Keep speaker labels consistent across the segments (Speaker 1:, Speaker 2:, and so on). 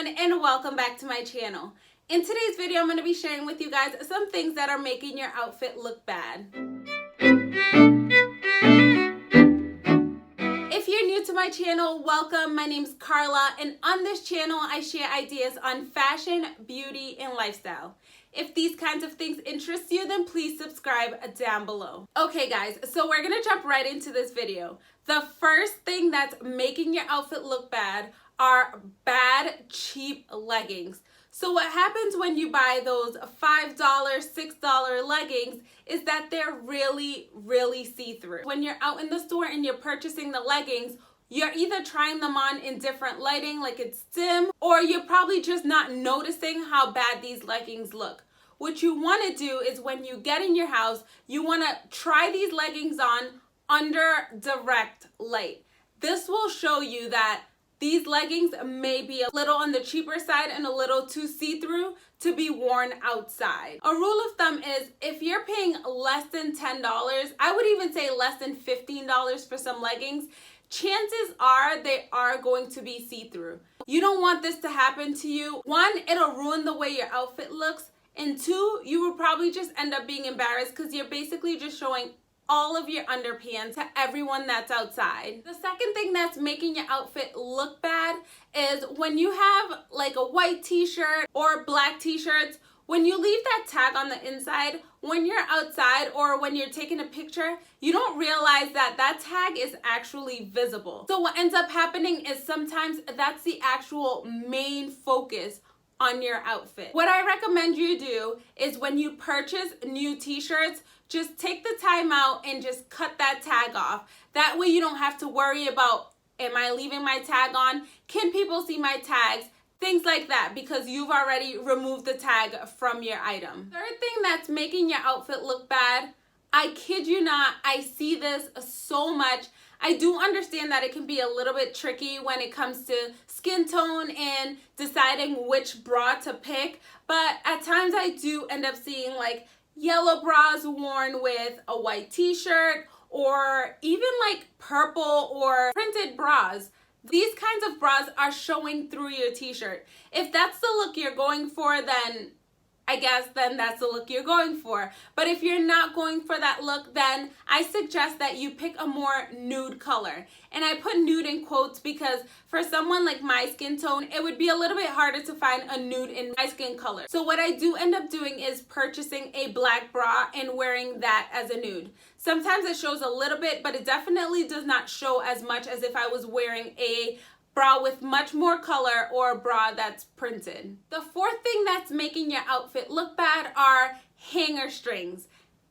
Speaker 1: everyone, and welcome back to my channel. In today's video, I'm going to be sharing with you guys some things that are making your outfit look bad. If you're new to my channel, welcome. My name's Carla, and on this channel, I share ideas on fashion, beauty, and lifestyle. If these kinds of things interest you, then please subscribe down below. Okay guys, so we're gonna jump right into this video. The first thing that's making your outfit look bad are bad, cheap leggings. So what happens when you buy those $5, $6 leggings is that they're really see-through. When you're out in the store and you're purchasing the leggings, you're either trying them on in different lighting, like it's dim, or you're probably just not noticing how bad these leggings look. What you want to do is when you get in your house, you want to try these leggings on under direct light. This will show you that these leggings may be a little on the cheaper side and a little too see-through to be worn outside. A rule of thumb is if you're paying less than $10, I would even say less than $15 for some leggings, chances are they are going to be see-through. You don't want this to happen to you. One, it'll ruin the way your outfit looks. And two, you will probably just end up being embarrassed because you're basically just showing all of your underpants to everyone that's outside. The second thing that's making your outfit look bad is when you have like a white t-shirt or black t-shirts, when you leave that tag on the inside, when you're outside or when you're taking a picture, you don't realize that that tag is actually visible. So what ends up happening is sometimes that's the actual main focus on your outfit. What I recommend you do is when you purchase new t-shirts, just take the time out and just cut that tag off. That way you don't have to worry about, am I leaving my tag on? Can people see my tags? Things like that, because you've already removed the tag from your item. Third thing that's making your outfit look bad, I kid you not, I see this so much. I do understand that it can be a little bit tricky when it comes to skin tone and deciding which bra to pick, but at times I do end up seeing like yellow bras worn with a white t-shirt or even like purple or printed bras. These kinds of bras are showing through your t-shirt. If that's the look you're going for, then I guess then that's the look you're going for. But if you're not going for that look, then I suggest that you pick a more nude color. And I put nude in quotes because for someone like my skin tone, it would be a little bit harder to find a nude in my skin color. So what I do end up doing is purchasing a black bra and wearing that as a nude. Sometimes it shows a little bit, but it definitely does not show as much as if I was wearing a bra with much more color or a bra that's printed. The fourth thing that's making your outfit look bad are hanger strings.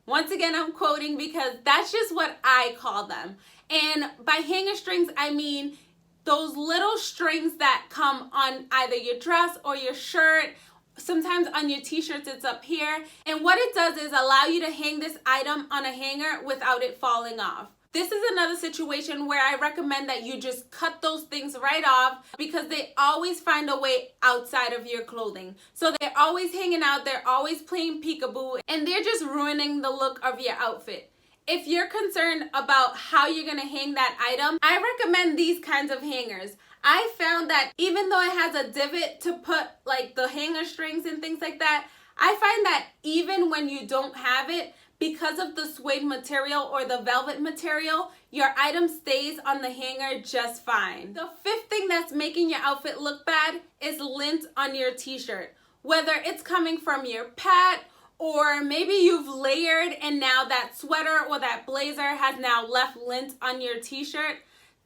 Speaker 1: Once again, I'm quoting because that's just what I call them. And by hanger strings, I mean those little strings that come on either your dress or your shirt. Sometimes on your t-shirts it's up here. And what it does is allow you to hang this item on a hanger without it falling off. This is another situation where I recommend that you just cut those things right off because they always find a way outside of your clothing. So they're always hanging out, they're always playing peekaboo, and they're just ruining the look of your outfit. If you're concerned about how you're gonna hang that item, I recommend these kinds of hangers. I found that even though it has a divot to put like the hanger strings and things like that, I find that even when you don't have it, because of the suede material or the velvet material, your item stays on the hanger just fine. The fifth thing that's making your outfit look bad is lint on your t-shirt. Whether it's coming from your pet or maybe you've layered and now that sweater or that blazer has now left lint on your t-shirt,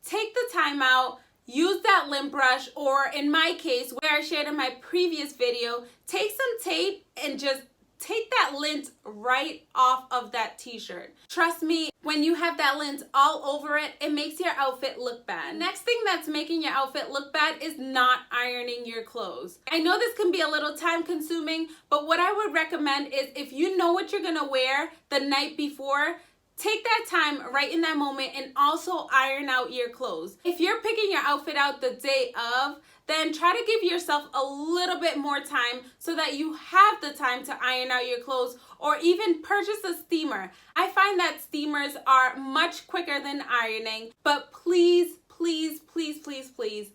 Speaker 1: take the time out, use that lint brush, or in my case, where I shared in my previous video, take some tape and just take that lint right off of that t-shirt. Trust me, when you have that lint all over it, it makes your outfit look bad. Next thing that's making your outfit look bad is not ironing your clothes. I know this can be a little time consuming, but what I would recommend is if you know what you're gonna wear the night before, take that time right in that moment and also iron out your clothes. If you're picking your outfit out the day of, then try to give yourself a little bit more time so that you have the time to iron out your clothes or even purchase a steamer. I find that steamers are much quicker than ironing, but please, please, please, please, please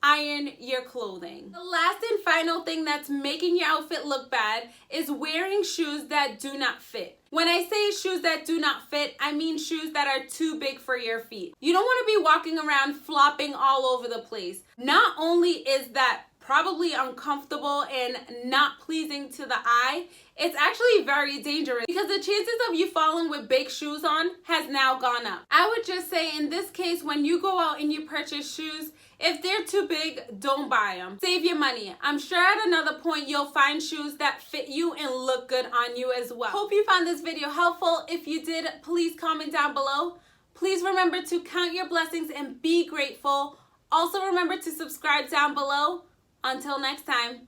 Speaker 1: iron your clothing. The last and final thing that's making your outfit look bad is wearing shoes that do not fit. When I say shoes that do not fit, I mean shoes that are too big for your feet. You don't want to be walking around flopping all over the place. Not only is that probably uncomfortable and not pleasing to the eye, it's actually very dangerous because the chances of you falling with big shoes on has now gone up. I would just say in this case, when you go out and you purchase shoes, if they're too big, don't buy them. Save your money. I'm sure at another point you'll find shoes that fit you and look good on you as well. Hope you found this video helpful. If you did, please comment down below. Please remember to count your blessings and be grateful. Also remember to subscribe down below. Until next time.